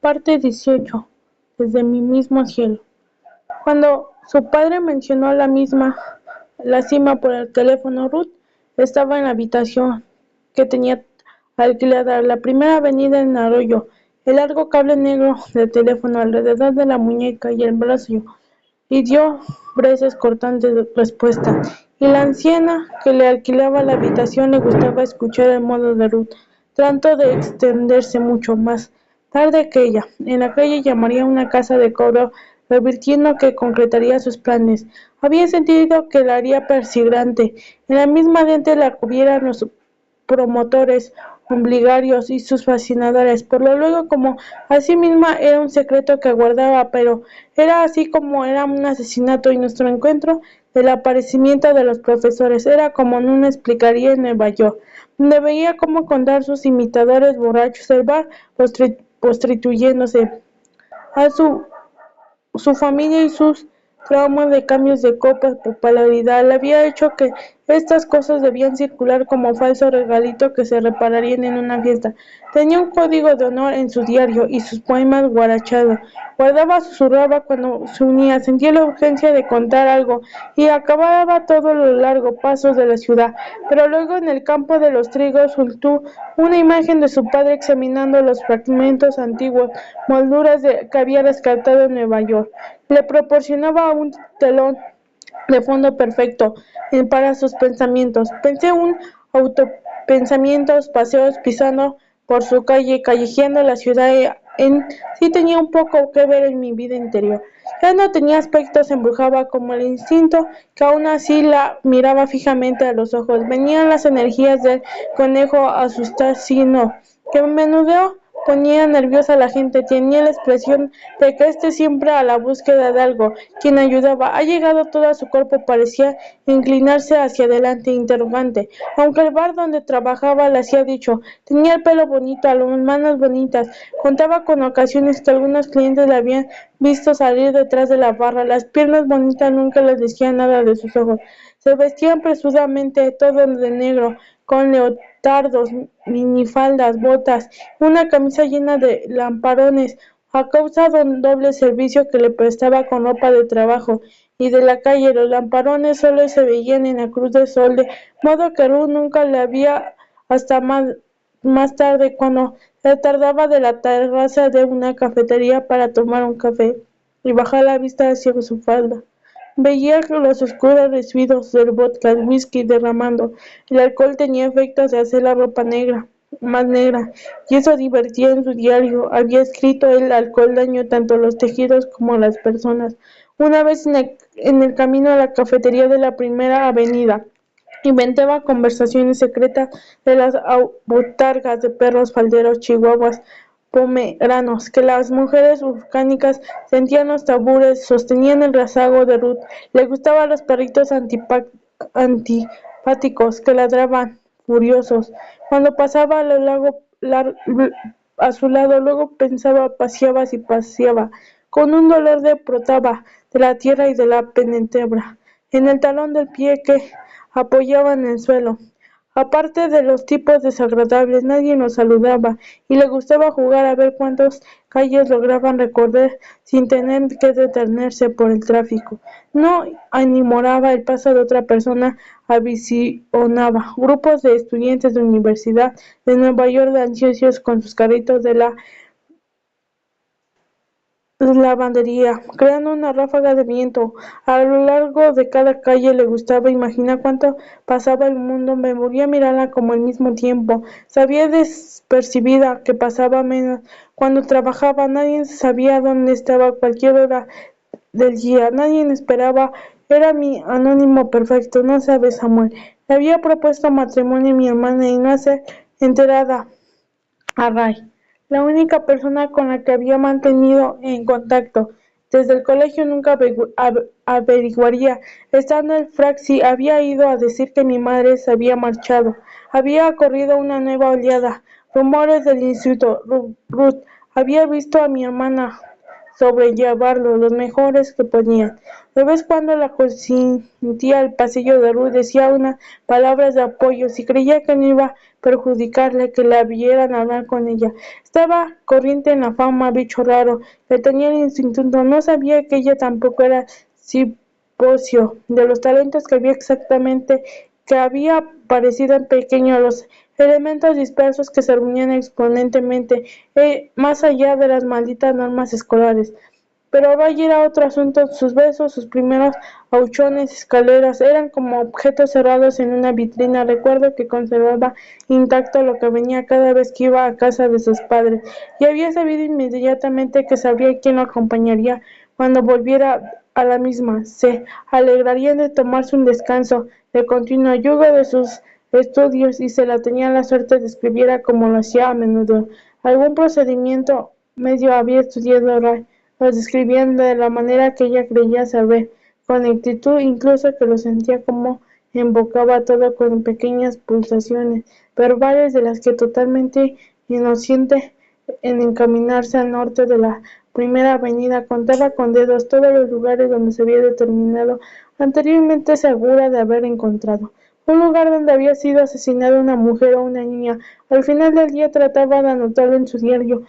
Parte 18. Desde mi mismo cielo. Cuando su padre mencionó la cima por el teléfono, Ruth estaba en la habitación que tenía alquilada, la primera avenida en Arroyo, el largo cable negro del teléfono alrededor de la muñeca y el brazo, y dio breves cortantes de respuesta. Y la anciana que le alquilaba la habitación le gustaba escuchar el modo de Ruth. Trató de extenderse mucho más tarde que ella. En la calle llamaría a una casa de cobro, advirtiendo que concretaría sus planes. Había sentido que la haría perseguirante. En la misma diente la cubieran los promotores obligarios y sus fascinadores. Por lo luego, como a sí misma era un secreto que guardaba, pero era así como era un asesinato, y nuestro encuentro del aparecimiento de los profesores era como no explicaría en Nueva York, donde veía cómo contar sus imitadores borrachos, el bar prostituyéndose, a su familia y sus traumas de cambios de copas, popularidad, le había hecho que estas cosas debían circular como falso regalito que se repararían en una fiesta. Tenía un código de honor en su diario y sus poemas guarachados. Guardaba, susurraba cuando se unía, sentía la urgencia de contar algo y acababa todo los largos pasos de la ciudad. Pero luego en el campo de los trigos soltó una imagen de su padre examinando los fragmentos antiguos, molduras que había rescatado en Nueva York. Le proporcionaba un telón de fondo perfecto para sus pensamientos. Pensé un autopensamientos, paseos, pisando por su calle, callejeando la ciudad, en sí tenía un poco que ver en mi vida interior. Ya no tenía aspectos, embrujaba como el instinto, que aún así la miraba fijamente a los ojos. Venían las energías del conejo asustado, que menudeo ponía nerviosa a la gente, tenía la expresión de que siempre a la búsqueda de algo, quien ayudaba. Ha llegado todo su cuerpo, parecía inclinarse hacia adelante, interrogante. Aunque el bar donde trabajaba le hacía dicho, tenía el pelo bonito, las manos bonitas, contaba con ocasiones que algunos clientes le habían visto salir detrás de la barra, las piernas bonitas nunca les decían nada de sus ojos. Se vestían apresuradamente, todo de negro, con leotardos, minifaldas, botas, una camisa llena de lamparones, a causa de un doble servicio que le prestaba con ropa de trabajo y de la calle. Los lamparones solo se veían en la cruz de sol, de modo que Ruth nunca le había hasta más tarde, cuando se tardaba de la terraza de una cafetería para tomar un café y bajar la vista hacia su falda. Veía los oscuros residuos del vodka, el whisky derramando. El alcohol tenía efectos de hacer la ropa más negra, y eso divertía en su diario. Había escrito: el alcohol dañó tanto los tejidos como a las personas. Una vez en el camino a la cafetería de la Primera Avenida, inventaba conversaciones secretas de las botargas de perros falderos, chihuahuas, pomeranos, que las mujeres volcánicas sentían los tabúes, sostenían el rezago de Ruth. Le gustaban los perritos antipáticos que ladraban furiosos cuando pasaba a su lado. Luego pensaba, paseaba, con un dolor de brotaba de la tierra y de la penetebra en el talón del pie que apoyaba en el suelo. Aparte de los tipos desagradables, nadie nos saludaba, y le gustaba jugar a ver cuántas calles lograban recorrer sin tener que detenerse por el tráfico. No animaba el paso de otra persona, avisionaba grupos de estudiantes de universidad de Nueva York ansiosos con sus carritos de la lavandería, creando una ráfaga de viento a lo largo de cada calle. Le gustaba imaginar cuánto pasaba el mundo, me volvía a mirarla como al mismo tiempo. Sabía despercibida que pasaba menos cuando trabajaba, nadie sabía dónde estaba a cualquier hora del día, nadie esperaba. Era mi anónimo perfecto, ¿no sabes, Samuel? Le había propuesto matrimonio a mi hermana y no se enterada a Ray, la única persona con la que había mantenido en contacto desde el colegio. Nunca averiguaría, estando el Fraxi, había ido a decir que mi madre se había marchado. Había corrido una nueva oleada, rumores del instituto. Ruth había visto a mi hermana sobrellevarlo los mejores que podían. De vez cuando la consentía el pasillo de Ruth, decía unas palabras de apoyo, si creía que no iba a perjudicarle que la vieran hablar con ella. Estaba corriente en la fama, bicho raro, que tenía el instituto, no sabía que ella tampoco era simposio de los talentos que había exactamente, que había parecido en pequeño los elementos dispersos que se reunían exponentemente, más allá de las malditas normas escolares. Pero vaya era otro asunto, sus besos, sus primeros auchones, escaleras, eran como objetos cerrados en una vitrina. Recuerdo que conservaba intacto lo que venía cada vez que iba a casa de sus padres, y había sabido inmediatamente que sabría quién lo acompañaría cuando volviera a la misma. Se alegrarían de tomarse un descanso de continuo yugo de sus estudios y se la tenía la suerte de escribiera como lo hacía a menudo. Algún procedimiento medio había estudiado Ray, los describían de la manera que ella creía saber, con exactitud, incluso que lo sentía como invocaba todo con pequeñas pulsaciones verbales de las que totalmente inocente en encaminarse al norte de la primera avenida, contaba con dedos todos los lugares donde se había determinado anteriormente segura de haber encontrado. Un lugar donde había sido asesinada una mujer o una niña. Al final del día trataba de anotarlo en su diario,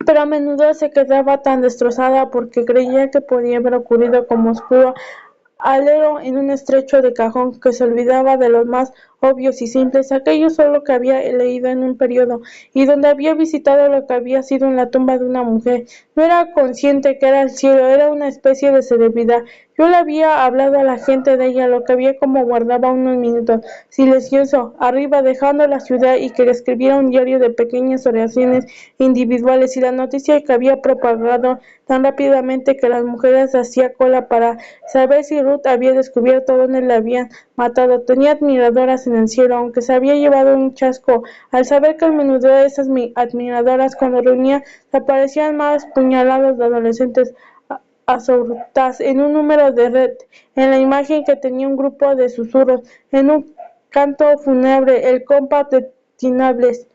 pero a menudo se quedaba tan destrozada porque creía que podía haber ocurrido como oscuro alero en un estrecho de cajón, que se olvidaba de los más obvios y simples, aquello solo que había leído en un periódico, y donde había visitado lo que había sido en la tumba de una mujer. No era consciente que era el cielo, era una especie de celebridad. Yo le había hablado a la gente de ella, lo que había como guardaba unos minutos, silencioso, arriba, dejando la ciudad, y que le escribiera un diario de pequeñas oraciones individuales, y la noticia que había propagado tan rápidamente que las mujeres hacían cola para saber si Ruth había descubierto dónde la habían matado. Tenía admiradoras en el cielo, aunque se había llevado un chasco al saber que a menudo esas admiradoras, cuando reunía, se parecían más puñalados de adolescentes absortas en un número de red. En la imagen que tenía un grupo de susurros, en un canto fúnebre, el compás de tinables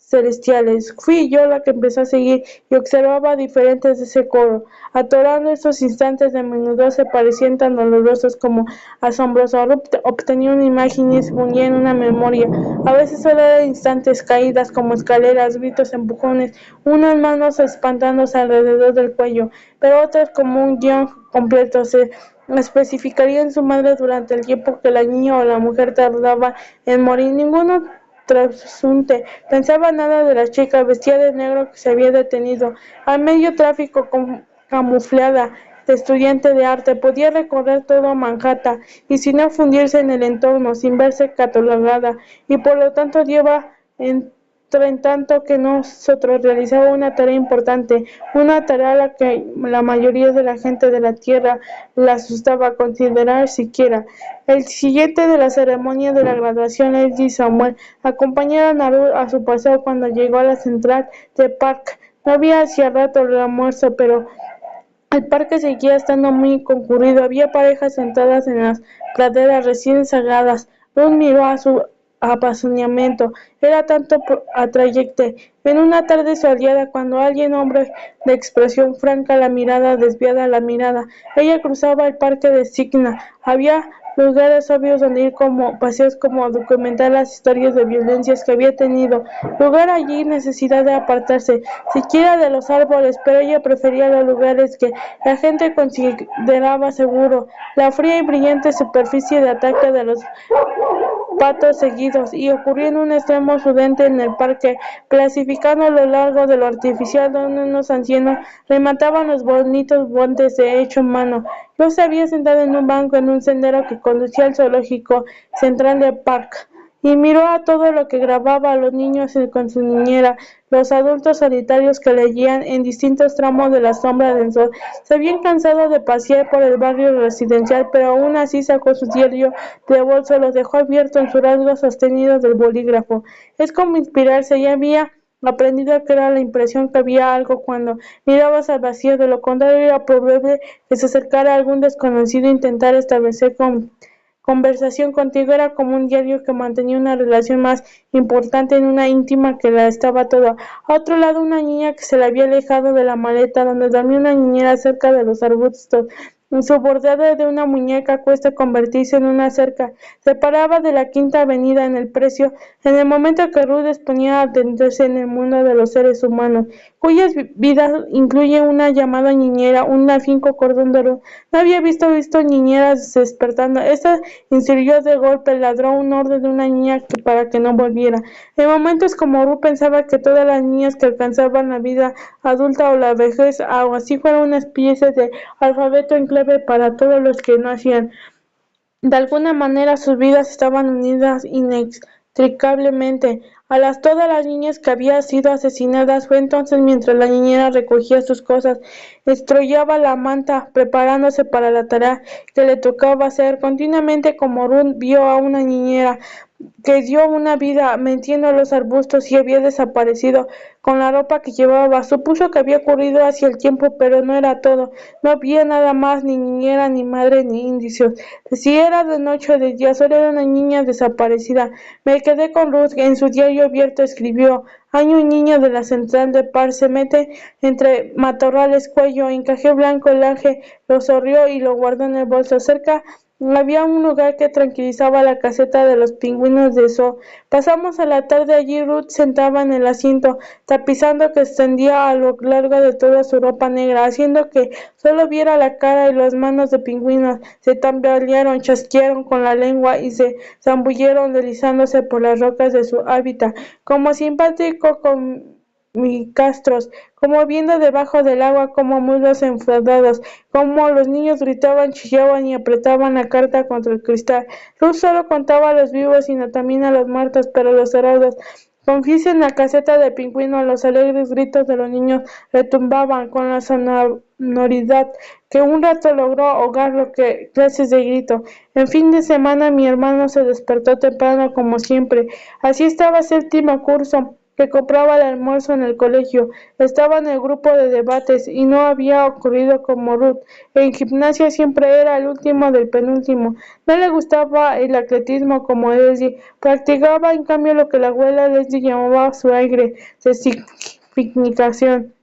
celestiales. Fui yo la que empezó a seguir y observaba diferentes de ese coro, atorando esos instantes de menudo se parecían tan dolorosos como asombrosos. Obtenía una imagen y se ponía en una memoria. A veces solo eran instantes, caídas como escaleras, gritos, empujones, unas manos espantándose alrededor del cuello, pero otras como un guión completo. Se especificaría en su madre durante el tiempo que la niña o la mujer tardaba en morir. Ninguno transunte pensaba nada de la chica vestida de negro que se había detenido a medio tráfico camuflada de estudiante de arte. Podía recorrer todo Manhattan y sin no fundirse en el entorno, sin verse catalogada, y por lo tanto lleva en tanto que nosotros realizaba una tarea importante, una tarea a la que la mayoría de la gente de la tierra la asustaba considerar siquiera. El siguiente de la ceremonia de la graduación, Leslie y Samuel acompañaron a Ruth a su paseo cuando llegó a la central de Park. No había hacía rato el almuerzo, pero el parque seguía estando muy concurrido. Había parejas sentadas en las praderas recién sagadas. Ruth miró a su apasionamiento. Era tanto atrayente. En una tarde soleada, cuando alguien, hombre de expresión franca, la mirada desviada, la mirada, ella cruzaba el parque de Signa. Había lugares obvios donde ir, como paseos, como documentar las historias de violencias que había tenido lugar allí, necesidad de apartarse siquiera de los árboles, pero ella prefería los lugares que la gente consideraba seguro, la fría y brillante superficie de ataque de los patos seguidos, y ocurrió en un extremo sudeste en el parque, clasificando a lo largo de lo artificial, donde unos ancianos remataban los bonitos guantes de hecho mano. Yo se había sentado en un banco en un sendero que conducía al zoológico central de Park, y miró a todo lo que grababa, a los niños con su niñera, los adultos solitarios que leían en distintos tramos de la sombra del sol. Se habían cansado de pasear por el barrio residencial, pero aún así sacó su diario de bolso, lo dejó abierto en su rasgo sostenido del bolígrafo. Es como inspirarse, ya había aprendido que era la impresión que había algo cuando mirabas al vacío, de lo contrario era probable que se acercara algún desconocido e intentara establecer conversación contigo era como un diario que mantenía una relación más importante en una íntima que la estaba todo. A otro lado, una niña que se le había alejado de la maleta donde dormía una niñera cerca de los arbustos. Su bordado de una muñeca cuesta convertirse en una cerca. Se paraba de la Quinta Avenida en el precio en el momento que Ruth disponía a atenderse en el mundo de los seres humanos, cuyas vidas incluye una llamada niñera, un afinco cordón de Ruth. No había visto niñeras despertando. Esta insirvió de golpe, ladró un orden de una niña para que no volviera. En momentos como Ruth pensaba que todas las niñas que alcanzaban la vida adulta o la vejez, o así fuera una especie de alfabeto en clave para todos los que no hacían. De alguna manera sus vidas estaban unidas inextricablemente. Todas las niñas que habían sido asesinadas. Fue entonces mientras la niñera recogía sus cosas, estrellaba la manta, preparándose para la tarea que le tocaba hacer. Continuamente como Ruth vio a una niñera que dio una vida metiendo los arbustos y había desaparecido con la ropa que llevaba. Supuso que había ocurrido hacia el tiempo, pero no era todo. No había nada más, ni niñera, ni madre, ni indicios. Si era de noche o de día, solo era una niña desaparecida. Me quedé con Ruth. En su diario abierto escribió: año un niño de la central de Par se mete entre matorrales, cuello, encaje blanco, el ángel lo sorrió y lo guardó en el bolso. Cerca había un lugar que tranquilizaba la caseta de los pingüinos de Zoo. Pasamos a la tarde allí. Ruth sentaba en el asiento tapizando que extendía a lo largo de toda su ropa negra, haciendo que solo viera la cara y las manos de pingüinos. Se tambalearon, chasquearon con la lengua y se zambulleron deslizándose por las rocas de su hábitat, como simpático con micastros, como viendo debajo del agua, como muslos enfadados, como los niños gritaban, chillaban y apretaban la carta contra el cristal. Ruth solo contaba a los vivos y no también a los muertos, pero los cerrados. Confiese en la caseta de pingüino, los alegres gritos de los niños retumbaban con la sonoridad que un rato logró ahogar lo que clases de grito. En fin de semana mi hermano se despertó temprano como siempre. Así estaba séptimo curso, que compraba el almuerzo en el colegio. Estaba en el grupo de debates y no había ocurrido como Ruth. En gimnasia siempre era el último del penúltimo. No le gustaba el atletismo como Leslie. Practicaba en cambio lo que la abuela Leslie llamaba su aire de significación.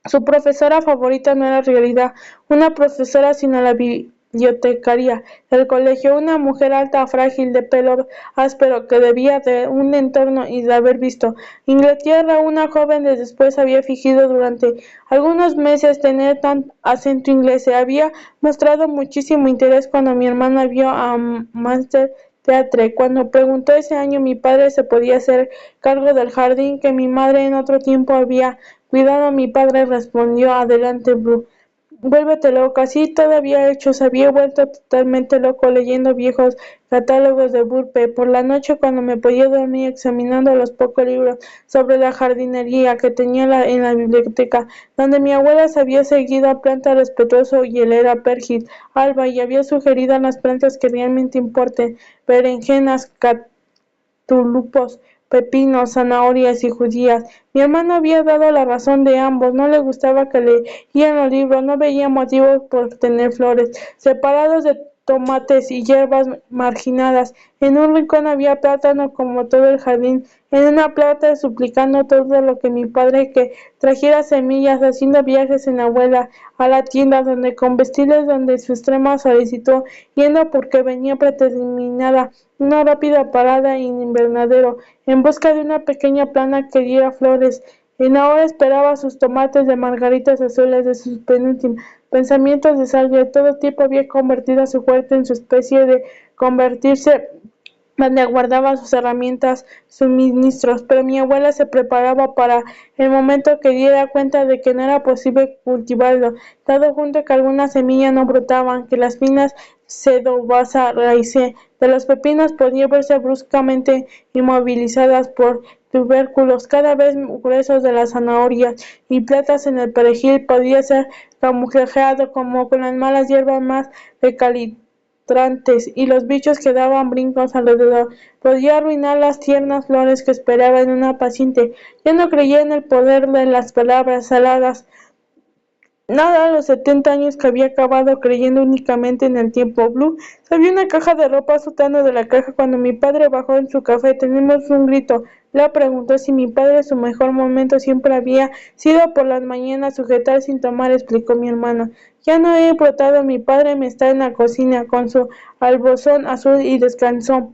Su profesora favorita no era en realidad una profesora, sino la bibliotecaria del colegio, una mujer alta, frágil, de pelo áspero, que debía de un entorno y de haber visto Inglaterra. Una joven de después había fingido durante algunos meses tener tan acento inglés. Se había mostrado muchísimo interés cuando mi hermana vio a Master Teatre. Cuando preguntó ese año mi padre se podía hacer cargo del jardín que mi madre en otro tiempo había cuidado, mi padre respondió: adelante, Blue. Vuélvete loca. Sí, todavía hecho, se había vuelto totalmente loco leyendo viejos catálogos de Burpe. Por la noche, cuando me podía dormir, examinando los pocos libros sobre la jardinería que tenía en la biblioteca, donde mi abuela se había seguido a planta respetuoso y él era pergil, alba, y había sugerido las plantas que realmente importen: berenjenas, tulipos, pepinos, zanahorias y judías. Mi hermano había dado la razón de ambos. No le gustaba que leían los libros, no veía motivos por tener flores, separados de tomates y hierbas marginadas. En un rincón había plátano como todo el jardín. En una plata suplicando todo lo que mi padre que trajera semillas, haciendo viajes en la abuela a la tienda donde con vestidos donde su extrema solicitud, yendo porque venía predeterminada una rápida parada en invernadero, en busca de una pequeña planta que diera flores. En ahora esperaba sus tomates de margaritas azules, de sus penúltimos pensamientos de salvia. De todo tipo había convertido a su huerto en su especie de convertirse donde guardaba sus herramientas, suministros, pero mi abuela se preparaba para el momento que diera cuenta de que no era posible cultivarlo, dado junto que algunas semillas no brotaban, que las finas sedosas raíces de los pepinos podían verse bruscamente inmovilizadas por tubérculos cada vez gruesos de las zanahorias y plantas en el perejil podía ser camuflajeado como con las malas hierbas más recalientes y los bichos que daban brincos alrededor. Podía arruinar las tiernas flores que esperaban una paciente. Yo no creía en el poder de las palabras saladas Nada a los 70 años que había acabado creyendo únicamente en el tiempo. Blue salió una caja de ropa soltando de la caja cuando mi padre bajó en su café. Tenemos un grito. Le preguntó si mi padre su mejor momento siempre había sido por las mañanas sujetar sin tomar, explicó mi hermano. Ya no he brotado, mi padre me está en la cocina con su albozón azul y descansó.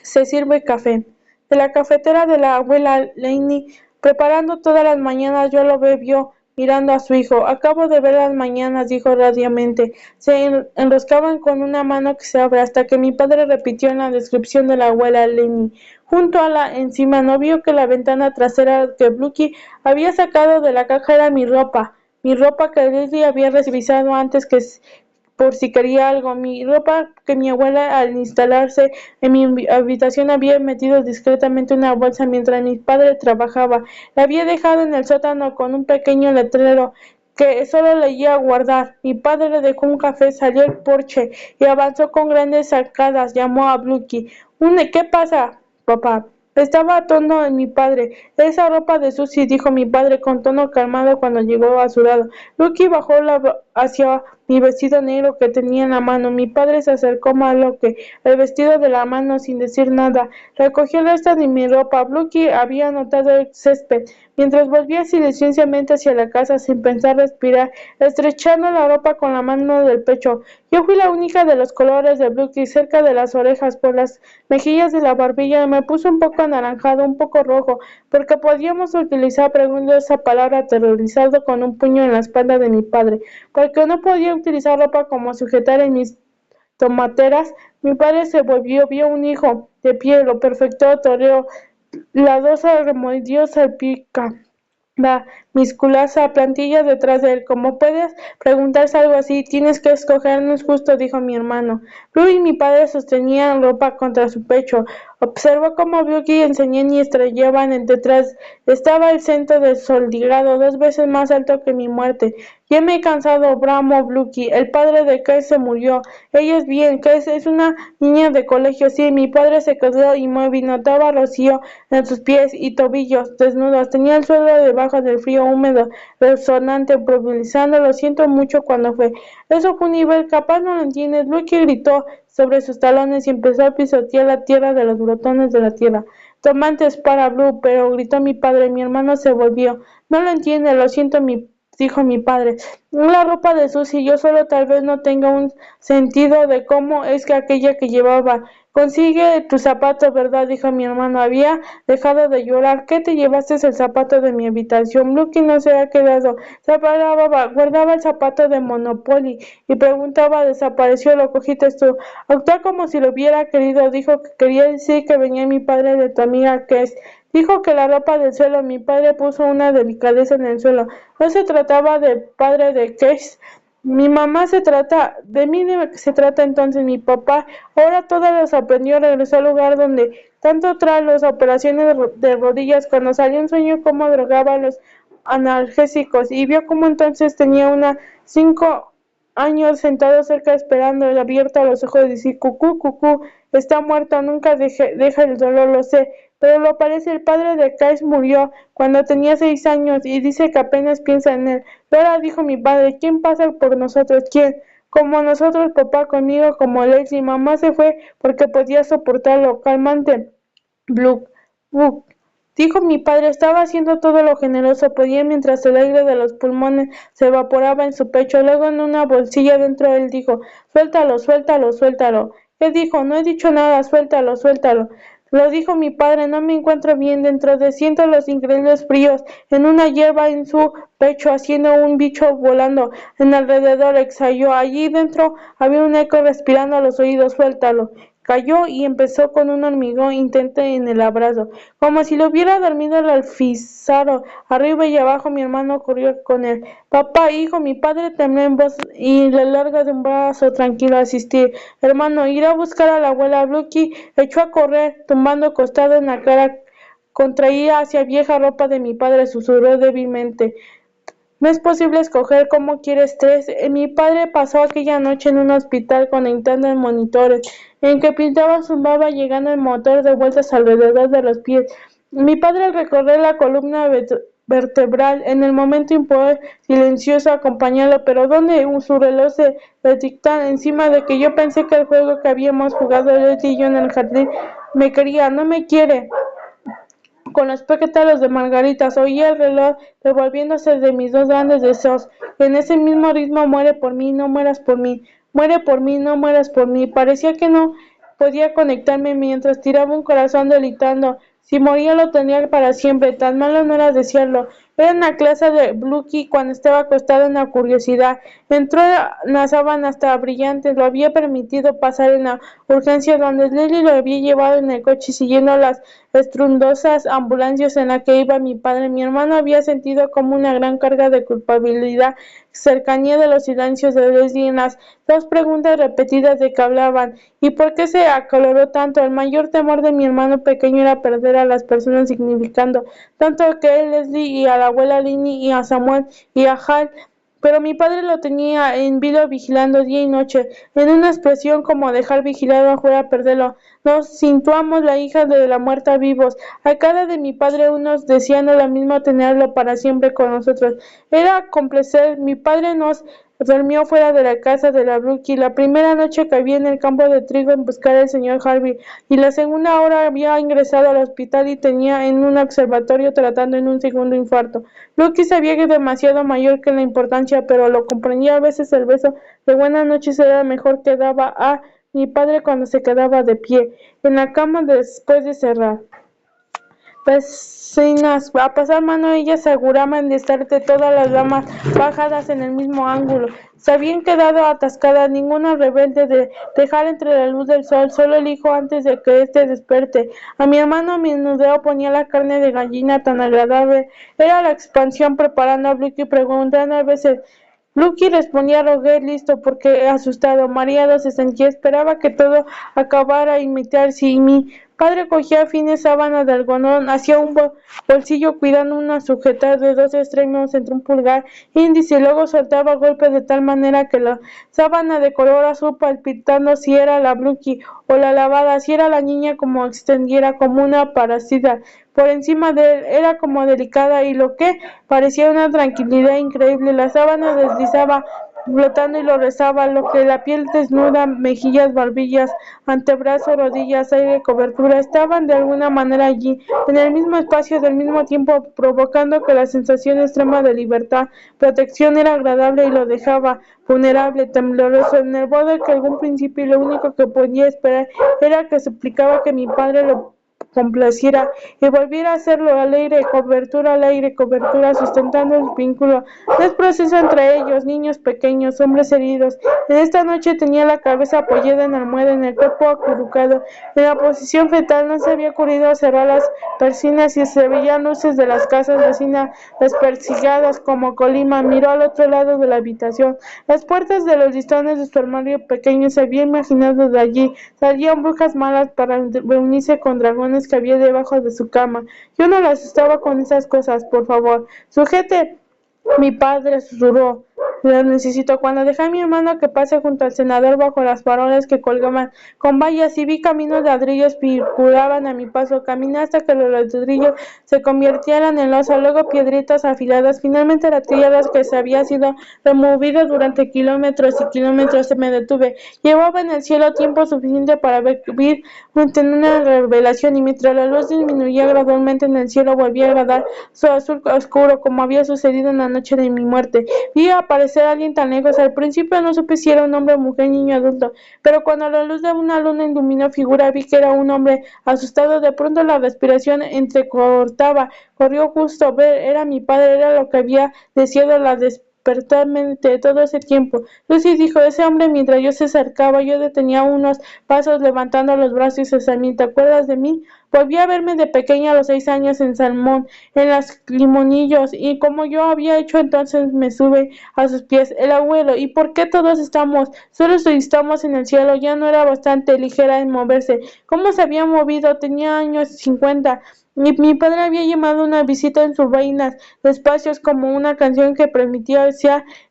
Se sirve café. De la cafetera de la abuela Laney, preparando todas las mañanas, yo lo vio mirando a su hijo. Acabo de ver las mañanas, dijo radiamente. Se enroscaban con una mano que se abre, hasta que mi padre repitió en la descripción de la abuela Laney. Junto a la encima, no vio que la ventana trasera que Bluky había sacado de la caja era mi ropa que Leslie había revisado antes que por si quería algo. Mi ropa que mi abuela al instalarse en mi habitación había metido discretamente en una bolsa mientras mi padre trabajaba. La había dejado en el sótano con un pequeño letrero que solo leía guardar. Mi padre le dejó un café, salió al porche y avanzó con grandes arcadas. Llamó a Bluky. ¿Qué pasa, papá? Estaba atando en mi padre. Esa ropa de Susie, dijo mi padre con tono calmado cuando llegó a su lado. Lucky bajó hacia mi vestido negro que tenía en la mano. Mi padre se acercó más lo que el vestido de la mano sin decir nada. Recogió el resto de mi ropa. Lucky había notado el césped. Mientras volvía silenciosamente hacia la casa sin pensar respirar, estrechando la ropa con la mano del pecho. Yo fui la única de los colores de Lucky cerca de las orejas, por las mejillas de la barbilla. Me puso un poco anaranjado, un poco rojo, porque podíamos utilizar, preguntó esa palabra aterrorizado con un puño en la espalda de mi padre, porque no podía utilizar ropa como sujetar en mis tomateras. Mi padre se volvió, vio un hijo de pie, lo perfecto, toreó, la dosa remolió salpica la musculosa plantilla detrás de él. ¿Cómo puedes preguntarse algo así? Tienes que escoger, no es justo, dijo mi hermano. Blue y mi padre sostenían ropa contra su pecho. Observó cómo Bluky enseñaban y estrellaban detrás. Estaba el centro del soldigado, 2 veces más alto que mi muerte. Ya me he cansado, bramó Bluky. El padre de Kate se murió. Ella es bien. Kate es una niña de colegio. Sí, mi padre se quedó inmóvil. Notaba rocío en sus pies y tobillos desnudos. Tenía el suelo debajo del frío húmedo, resonante, improvisando. Lo siento mucho cuando fue. Eso fue un nivel, capaz no lo entiendes. Bluky gritó sobre sus talones y empezó a pisotear la tierra de los brotones de la tierra. Tomantes para Blue, pero gritó mi padre. Mi hermano se volvió. No lo entiende, lo siento, dijo mi padre. La ropa de Susie, yo solo tal vez no tenga un sentido de cómo es que aquella que llevaba. Consigue tu zapato, ¿verdad? Dijo mi hermano. Había dejado de llorar. ¿Qué te llevaste el zapato de mi habitación? Bluky no se ha quedado. Guardaba el zapato de Monopoly y preguntaba, desapareció, lo cogiste tú. Actuó como si lo hubiera querido. Dijo que quería decir que venía mi padre de tu amiga Kes. Dijo que la ropa del suelo, mi padre puso una delicadeza en el suelo. No se trataba del padre de Kes. Mi mamá se trata, de mí se trata entonces mi papá. Ahora todo lo aprendió, regresó al lugar donde tanto tras las operaciones de rodillas, cuando salió un sueño cómo drogaba los analgésicos y vio cómo entonces tenía una 5 años sentado cerca esperando, abierto a los ojos y decir, cucú, cucú, está muerto, nunca deja el dolor, lo sé, pero lo parece, el padre de Kais murió cuando tenía 6 años y dice que apenas piensa en él. Ahora dijo mi padre, ¿quién pasa por nosotros? ¿Quién? Como nosotros, papá conmigo, como Leslie, mamá se fue porque podía soportarlo, calmante, Blue, Blue. Dijo mi padre, estaba haciendo todo lo generoso podía mientras el aire de los pulmones se evaporaba en su pecho. Luego en una bolsilla dentro él dijo, suéltalo, suéltalo, suéltalo. ¿Qué dijo? No he dicho nada, suéltalo, suéltalo. Lo dijo mi padre, no me encuentro bien dentro de siento los increíbles fríos en una hierba en su pecho haciendo un bicho volando en alrededor exhaló. Allí dentro había un eco respirando a los oídos, suéltalo. Cayó y empezó con un hormigón intente en el abrazo, como si lo hubiera dormido el alfizaro. Arriba y abajo mi hermano corrió con él. Papá, hijo, mi padre tembló en voz y le larga de un brazo tranquilo a asistir. Hermano, irá a buscar a la abuela. Bluky echó a correr, tumbando acostado en la cara contraída hacia vieja ropa de mi padre, susurró débilmente. No es posible escoger cómo quieres tres. Mi padre pasó aquella noche en un hospital conectando en monitores, en que pintaba zumbaba llegando el motor de vueltas alrededor de los pies. Mi padre al recorrer la columna vertebral. En el momento silencioso acompañarlo, pero donde su reloj se dictaba encima de que yo pensé que el juego que habíamos jugado Leslie y yo en el jardín me quería, no me quiere. Con los pétalos de margaritas oía el reloj revolviéndose de mis dos grandes deseos. En ese mismo ritmo, muere por mí, no mueras por mí, muere por mí, no mueras por mí. Parecía que no podía conectarme mientras tiraba un corazón delitando. Si moría lo tenía para siempre, tan malo no era desearlo. Era una clase de Bluky cuando estaba acostado en la curiosidad. Entró en la sábana hasta brillante, lo había permitido pasar en la urgencia donde Leslie lo había llevado en el coche siguiendo las estruendosas ambulancias en la que iba mi padre. Mi hermano había sentido como una gran carga de culpabilidad, cercanía de los silencios de Leslie en las dos preguntas repetidas de que hablaban. ¿Y por qué se acaloró tanto? El mayor temor de mi hermano pequeño era perder a las personas significando tanto que él, Leslie, y a la abuela Linny, y a Samuel, y a Hal, pero mi padre lo tenía en vilo vigilando día y noche, en una expresión como dejar vigilado afuera perderlo. Nos situamos la hija de la muerta vivos, a cada de mi padre unos deseando lo mismo tenerlo para siempre con nosotros. Era complacer, mi padre nos durmió fuera de la casa de la Brookie. La primera noche que había en el campo de trigo en buscar al señor Harvey, y la segunda hora había ingresado al hospital y tenía en un observatorio tratando en un segundo infarto. Brookie sabía que demasiado mayor que la importancia, pero lo comprendía. A veces el beso de buenas noches era el mejor que daba a mi padre cuando se quedaba de pie en la cama después de cerrar vecinas a pasar mano. Ellas aseguraban de estar de todas las ramas bajadas en el mismo ángulo. Se habían quedado atascadas, ninguna rebelde de dejar entre la luz del sol, solo el hijo antes de que éste despierte. A mi hermano a menudeo ponía la carne de gallina tan agradable. Era la expansión preparando a Blicky preguntando a veces. Lucky respondía rogué listo porque asustado, mareado se sentía, esperaba que todo acabara imitar si mi padre cogía fines sábanas de algodón, hacía un bolsillo cuidando una sujetar de dos extremos entre un pulgar índice y luego soltaba golpes de tal manera que la sábana de color azul palpitando si era la Bluky o la lavada, si era la niña como extendiera como una parásita por encima de él, era como delicada y lo que parecía una tranquilidad increíble. La sábana deslizaba flotando y lo rezaba, lo que la piel desnuda, mejillas, barbillas, antebrazos, rodillas, aire, cobertura, estaban de alguna manera allí, en el mismo espacio, del mismo tiempo, provocando que la sensación extrema de libertad, protección era agradable y lo dejaba vulnerable, tembloroso, en el borde que algún principio y lo único que podía esperar era que suplicaba que mi padre lo complaciera y volviera a hacerlo al aire, cobertura, sustentando el vínculo. No es proceso entre ellos, niños pequeños, hombres heridos. En esta noche tenía la cabeza apoyada en la almohada, en el cuerpo acurrucado, en la posición fetal. No se había ocurrido cerrar las persianas y se veían luces de las casas vecinas desperdigadas como colima. Miró al otro lado de la habitación. Las puertas de los listones de su armario pequeño se había imaginado de allí. Salían brujas malas para reunirse con dragones que había debajo de su cama. Yo no la asustaba con esas cosas, por favor. Sujete. Mi padre susurró. Lo necesito. Cuando dejé a mi hermano que pase junto al senador bajo las farolas que colgaban con vallas y vi caminos de ladrillos circulaban a mi paso, caminé hasta que los ladrillos se convirtieran en losa, luego piedritas afiladas, finalmente la tierra que se había sido removida durante kilómetros y kilómetros. Se me detuve. Llevaba en el cielo tiempo suficiente para ver en una revelación y mientras la luz disminuía gradualmente en el cielo volvía a agradar su azul oscuro como había sucedido en la noche de mi muerte. Vi aparecer a alguien tan lejos. Al principio no supe si era un hombre, mujer, niño, adulto, pero cuando la luz de una luna iluminó figura vi que era un hombre asustado. De pronto la respiración entrecortaba. Corrió justo a ver, era mi padre, era lo que había deseado la despertarmente todo ese tiempo. Lucy dijo, ese hombre, mientras yo se acercaba, yo detenía unos pasos levantando los brazos y se salía. ¿Te acuerdas de mí? Volví a verme de pequeña a los 6 años en Salmón, en las Limonillos, y como yo había hecho entonces me sube a sus pies. El abuelo, ¿y por qué todos estamos? Solo estamos en el cielo. Ya no era bastante ligera en moverse. ¿Cómo se había movido? Tenía años 50. Mi padre había llamado una visita en sus vainas, despacios como una canción que permitía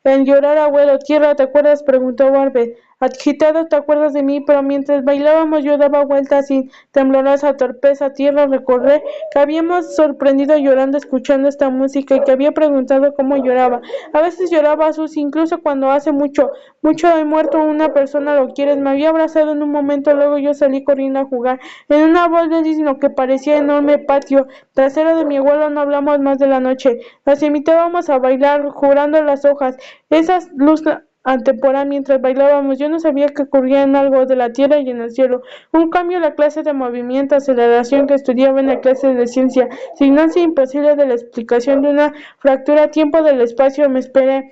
el llorar. Abuelo, tierra, ¿te acuerdas? Preguntó Barbie. Agitado, te acuerdas de mí, pero mientras bailábamos yo daba vueltas sin temblorosa torpeza, tierra recordé que habíamos sorprendido llorando escuchando esta música y que había preguntado cómo lloraba. A veces lloraba Susi, incluso cuando hace mucho, mucho he muerto una persona lo quieres. Me había abrazado en un momento, luego yo salí corriendo a jugar. En una bolsa en lo que parecía enorme patio trasero de mi abuelo no hablamos más de la noche. Las invitábamos a bailar, jurando las hojas. Esas luz antepora mientras bailábamos. Yo no sabía que ocurría en algo de la tierra y en el cielo. Un cambio en la clase de movimiento, aceleración que estudiaba en la clase de ciencia. Signancia imposible de la explicación de una fractura, tiempo del espacio. Me esperé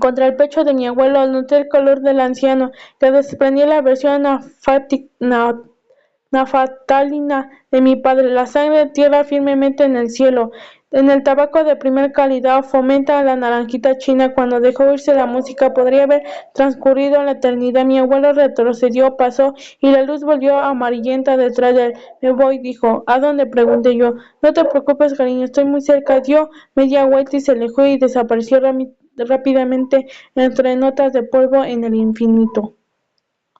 contra el pecho de mi abuelo, noté el color del anciano, que desprendía la versión nafatalina de mi padre, la sangre tierra firmemente en el cielo. En el tabaco de primer calidad fomenta la naranjita china. Cuando dejó oírse la música podría haber transcurrido la eternidad. Mi abuelo retrocedió, pasó y la luz volvió amarillenta detrás de él. Me voy, dijo. ¿A dónde? Pregunté yo. No te preocupes, cariño, estoy muy cerca. Dio media vuelta y se alejó y desapareció rápidamente entre notas de polvo en el infinito.